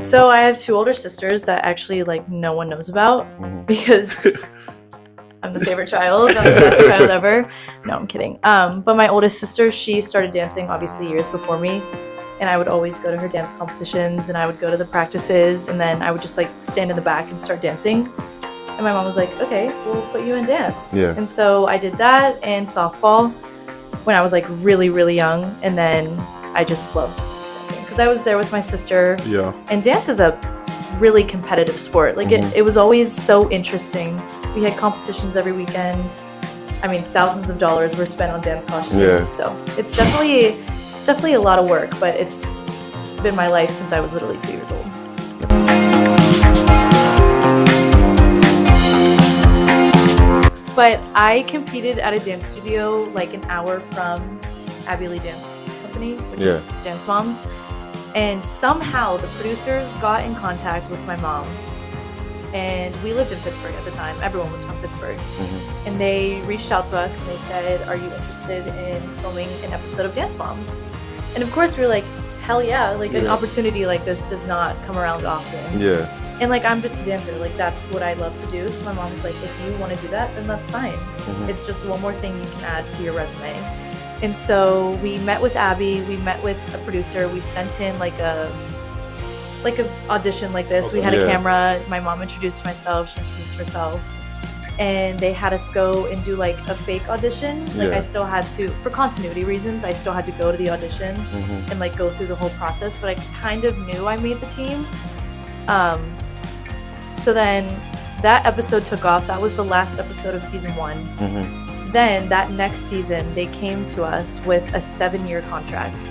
So I have 2 older sisters that actually like no one knows about because I'm the favorite child. I'm the best child ever. No, I'm kidding. But my oldest sister, she started dancing obviously years before me. And I would always go to her dance competitions and I would go to the practices and then I would just like stand in the back and start dancing. And my mom was like, okay, we'll put you in dance. Yeah. And so I did that and softball when I was like really, really young. And then I just loved dancing because I was there with my sister. Yeah. And dance is a really competitive sport. Like it was always so interesting. We had competitions every weekend. I mean, thousands of dollars were spent on dance costumes. Yeah. So it's definitely a lot of work, but it's been my life since I was literally 2 years old. But I competed at a dance studio like an hour from Abbey Lee Dance Company, which is Dance Moms. And somehow the producers got in contact with my mom. And we lived in Pittsburgh at the time. Everyone was from Pittsburgh. And they reached out to us and they said, are you interested in filming an episode of Dance Moms? And of course we were like, hell yeah. Like an opportunity like this does not come around often. Yeah. And like, I'm just a dancer. Like that's what I love to do. So my mom was like, if you want to do that, then that's fine. It's just one more thing you can add to your resume. And so we met with Abby, we met with a producer, we sent in like a audition like this. We had a camera, my mom introduced myself, she introduced herself, and they had us go and do like a fake audition. Like I still had to, for continuity reasons, I still had to go to the audition and like go through the whole process, but I kind of knew I made the team. So then that episode took off. That was the last episode of season 1. Then that next season, they came to us with a 7-year contract.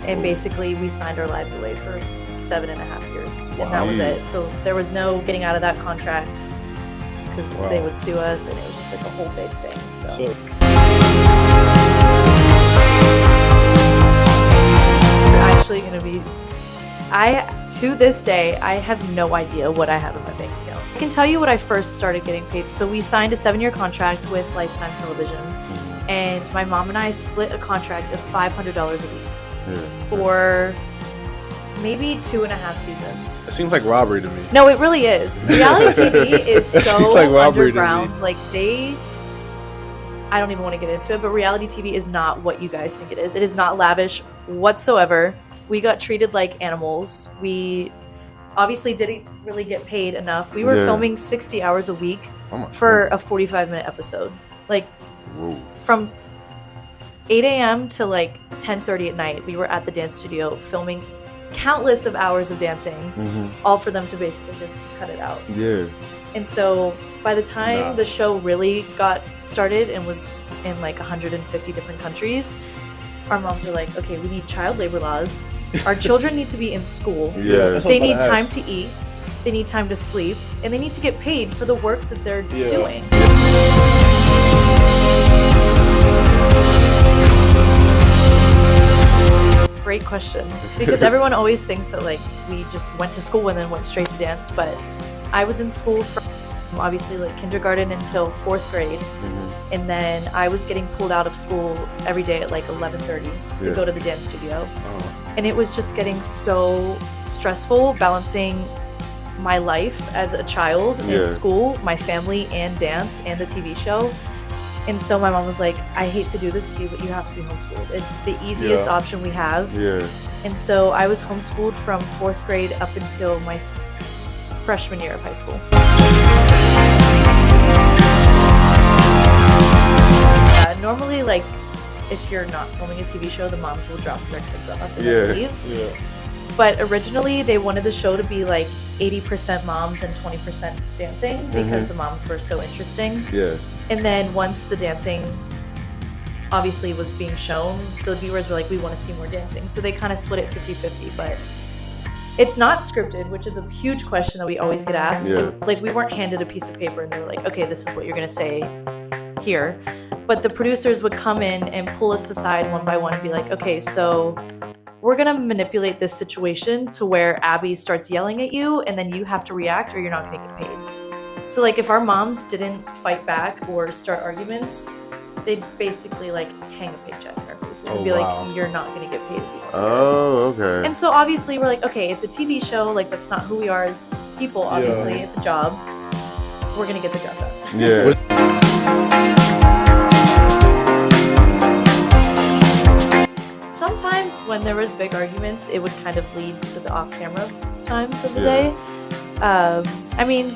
And basically we signed our lives away for 7.5 years. And that was it. So there was no getting out of that contract because they would sue us and it was just like a whole big thing. So. We're actually going to be, to this day, I have no idea what I have in my bank account. I can tell you what I first started getting paid. So we signed a 7-year contract with Lifetime Television and my mom and I split a contract of $500 a week for maybe 2.5 seasons. It seems like robbery to me. No, it really is. Reality TV is so like underground. Like I don't even want to get into it, but reality TV is not what you guys think it is. It is not lavish whatsoever. We got treated like animals. We obviously didn't really get paid enough. We were filming 60 hours a week for a 45-minute episode. Like from 8 a.m. to like 10:30 at night, we were at the dance studio filming countless of hours of dancing, all for them to basically just cut it out. Yeah. And so by the time the show really got started and was in like 150 different countries, our moms were like, okay, we need child labor laws. Our children need to be in school. They need time to eat. They need time to sleep. And they need to get paid for the work that they're doing. Great question. Because everyone always thinks that like we just went to school and then went straight to dance. But I was in school from obviously like kindergarten until 4th grade. And then I was getting pulled out of school every day at like 11:30 to go to the dance studio. And it was just getting so stressful balancing my life as a child in school, my family, and dance, and the TV show. And so my mom was like, I hate to do this to you, but you have to be homeschooled. It's the easiest option we have. And so I was homeschooled from 4th grade up until my freshman year of high school. Normally, like, if you're not filming a TV show, the moms will drop their kids off and then leave. But originally, they wanted the show to be like 80% moms and 20% dancing because the moms were so interesting. And then once the dancing obviously was being shown, the viewers were like, we want to see more dancing. So they kind of split it 50-50, but it's not scripted, which is a huge question that we always get asked. Like, we weren't handed a piece of paper and they were like, okay, this is what you're going to say here. But the producers would come in and pull us aside one by one and be like, okay, so we're going to manipulate this situation to where Abby starts yelling at you and then you have to react or you're not going to get paid. So like if our moms didn't fight back or start arguments, they'd basically like hang a paycheck in our face. offices and be like, you're not going to get paid if you don't do this. Oh, okay. And so obviously we're like, okay, it's a TV show. Like, that's not who we are as people, obviously. Yeah. It's a job. We're going to get the job done. Yeah. Sometimes when there was big arguments, it would kind of lead to the off-camera times of the day. I mean,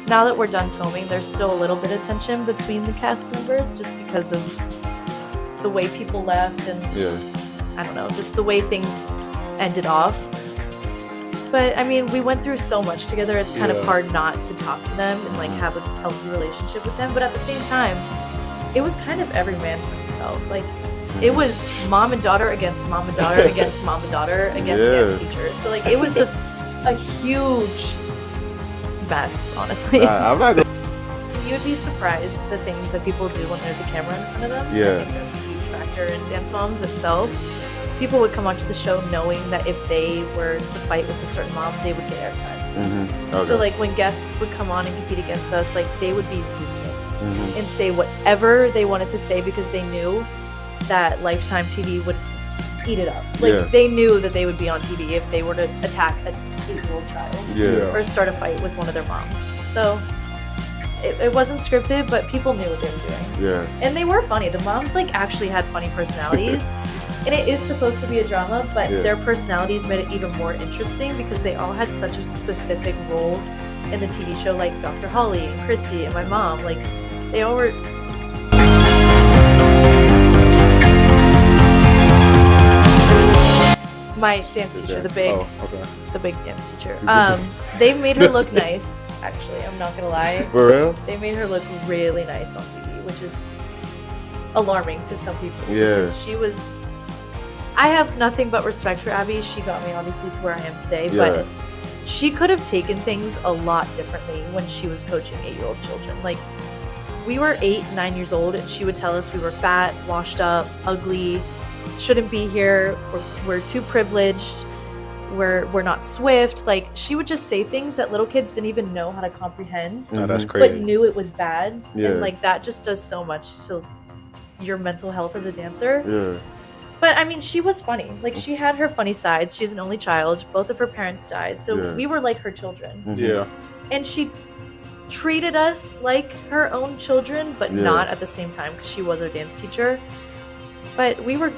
now that we're done filming, there's still a little bit of tension between the cast members just because of the way people left and I don't know, just the way things ended off. But I mean, we went through so much together, it's kind of hard not to talk to them and like have a healthy relationship with them. But at the same time, it was kind of every man for himself. Like, it was mom and daughter against mom and daughter against mom and daughter against dance teacher. So like, it was just a huge mess, honestly. I'm not. You would be surprised the things that people do when there's a camera in front of them. Yeah. I think that's a huge factor in Dance Moms itself. People would come onto the show knowing that if they were to fight with a certain mom, they would get airtime. Okay. So like when guests would come on and compete against us, like they would be ruthless and say whatever they wanted to say because they knew that Lifetime TV would eat it up. Like they knew that they would be on TV if they were to attack a 8-year-old child or start a fight with one of their moms. So it wasn't scripted, but people knew what they were doing. Yeah. And they were funny. The moms like actually had funny personalities. And it is supposed to be a drama, but their personalities made it even more interesting because they all had such a specific role in the TV show, like Dr. Holly and Christy and my mom. Like, they all were... My dance teacher, the big dance teacher. They made her look nice, actually. I'm not gonna lie. For real? They made her look really nice on TV, which is alarming to some people. Yeah. Because she was... I have nothing but respect for Abby. She got me, obviously, to where I am today. But she could have taken things a lot differently when she was coaching 8-year-old children. Like, we were 8, 9 years old, and she would tell us we were fat, washed up, ugly, shouldn't be here, we're too privileged, we're not swift. Like, she would just say things that little kids didn't even know how to comprehend. Oh, that's crazy. But knew it was bad. And, like, that just does so much to your mental health as a dancer. Yeah. But, I mean, she was funny. Like, she had her funny sides. She's an only child. Both of her parents died. So we were like her children. Yeah. And she treated us like her own children, but not at the same time because she was our dance teacher. But we were,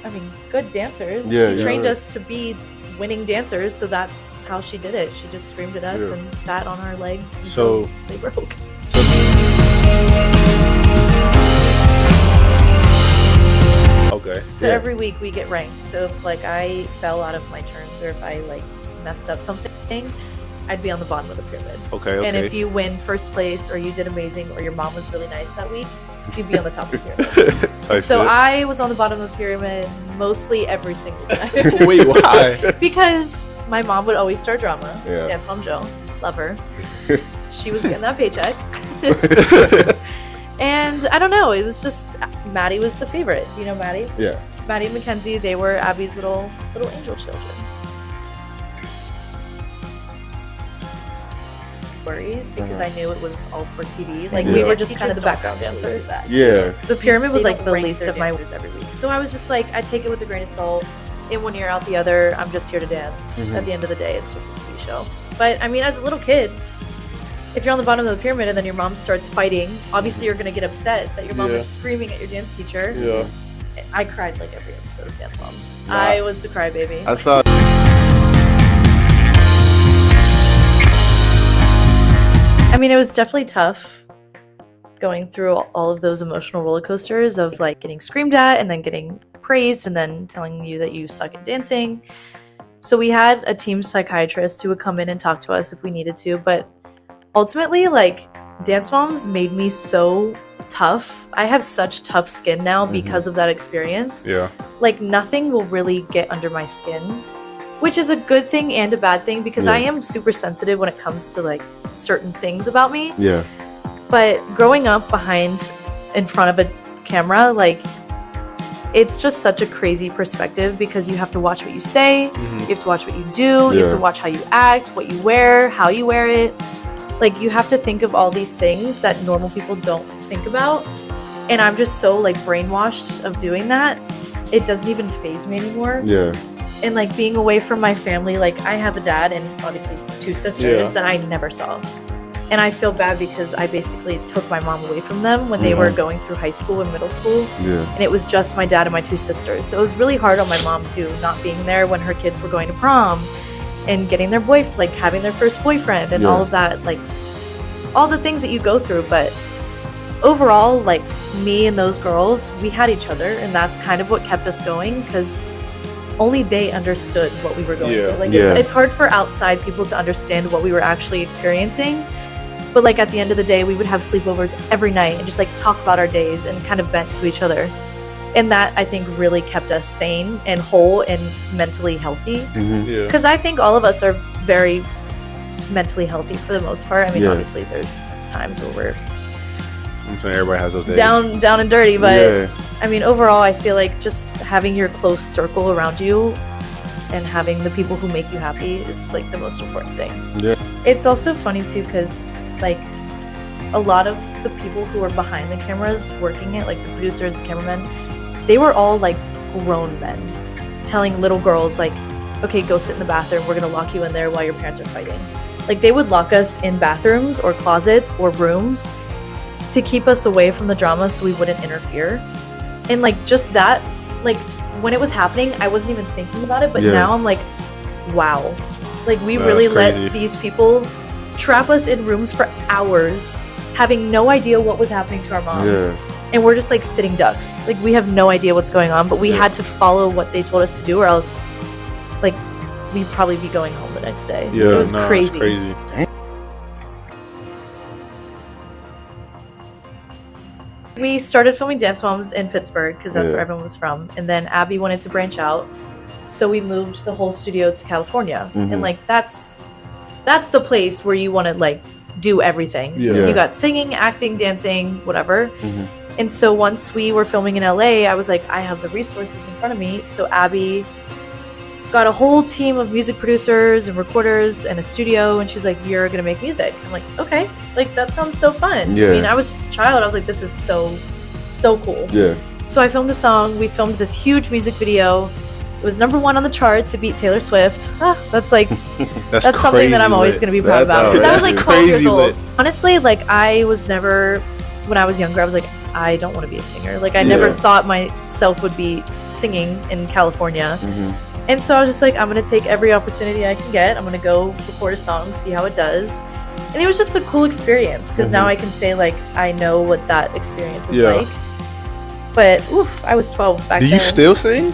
I mean, good dancers. She trained us to be winning dancers, so that's how she did it. She just screamed at us and sat on our legs until they broke. So every week we get ranked. So if like I fell out of my turns or if I like messed up something, I'd be on the bottom of the pyramid. Okay. And if you win first place or you did amazing or your mom was really nice that week, you'd be on the top of the pyramid. So I was on the bottom of the pyramid mostly every single time. Wait, why? Because my mom would always start drama. Dance Mom Joe, love her. She was getting that paycheck. And I don't know, it was just, Maddie was the favorite. Do you know Maddie? Yeah. Maddie and Mackenzie, they were Abby's little angel children. Worries because I knew it was all for TV. Like we were just kind of the background dancers. Yeah. The pyramid was like the least of my worries every week. So I was just like, I take it with a grain of salt. In one ear, out the other. I'm just here to dance. At the end of the day, it's just a TV show. But I mean, as a little kid, if you're on the bottom of the pyramid and then your mom starts fighting, obviously you're going to get upset that your mom is screaming at your dance teacher. Yeah. I cried like every episode of Dance Moms. I was the crybaby. I saw. I mean, it was definitely tough going through all of those emotional roller coasters of like getting screamed at and then getting praised and then telling you that you suck at dancing. So we had a team psychiatrist who would come in and talk to us if we needed to, but ultimately, like, Dance Moms made me so tough. I have such tough skin now because of that experience. Yeah. Like, nothing will really get under my skin, which is a good thing and a bad thing because I am super sensitive when it comes to, like, certain things about me. Yeah. But growing up in front of a camera, like, it's just such a crazy perspective because you have to watch what you say, you have to watch what you do, you have to watch how you act, what you wear, how you wear it. Like, you have to think of all these things that normal people don't think about. And I'm just so, like, brainwashed of doing that it doesn't even faze me anymore. Yeah. And like being away from my family, like I have a dad and obviously 2 sisters that I never saw. And I feel bad because I basically took my mom away from them when they were going through high school and middle school. Yeah. And it was just my dad and my 2 sisters. So it was really hard on my mom too, not being there when her kids were going to prom and getting their like having their first boyfriend and all of that, like all the things that you go through. But overall, like me and those girls, we had each other, and that's kind of what kept us going, because only they understood what we were going through. Like it's hard for outside people to understand what we were actually experiencing. But like at the end of the day, we would have sleepovers every night and just like talk about our days and kind of vent to each other. And that, I think, really kept us sane and whole and mentally healthy. Because I think all of us are very mentally healthy for the most part. I mean, obviously there's times where we're I'm saying everybody has those days. Down and dirty, but I mean, overall, I feel like just having your close circle around you and having the people who make you happy is like the most important thing. Yeah. It's also funny too, because like a lot of the people who are behind the cameras working it, like the producers, the cameramen, they were all like grown men telling little girls like, okay, go sit in the bathroom, we're gonna lock you in there while your parents are fighting. Like they would lock us in bathrooms or closets or rooms to keep us away from the drama so we wouldn't interfere. And like just that, like when it was happening, I wasn't even thinking about it, but now I'm like, wow. Like we really let these people trap us in rooms for hours, having no idea what was happening to our moms. And we're just like sitting ducks. Like we have no idea what's going on, but we had to follow what they told us to do, or else like we'd probably be going home the next day. It was crazy. It's crazy. We started filming Dance Moms in Pittsburgh because that's where everyone was from. And then Abby wanted to branch out. So we moved the whole studio to California. And like that's the place where you want to like do everything. You got singing, acting, dancing, whatever. And so once we were filming in LA, I was like, I have the resources in front of me. So Abby got a whole team of music producers and recorders and a studio, and she's like, you're gonna make music. I'm like, okay, like that sounds so fun. I mean, I was just a child. I was like, this is so cool. So I filmed a song. We filmed this huge music video. It was #1 on the charts. It beat Taylor Swift. That's like that's something that I'm always gonna be proud about, because I was like 12 years old. Honestly, like I was never, when I was younger, I was like, I don't want to be a singer. Like I never thought myself would be singing in California. And so I was just like, I'm going to take every opportunity I can get. I'm going to go record a song, see how it does. And it was just a cool experience, because now I can say, like, I know what that experience is like. But, oof, I was 12 back then. Do you still sing?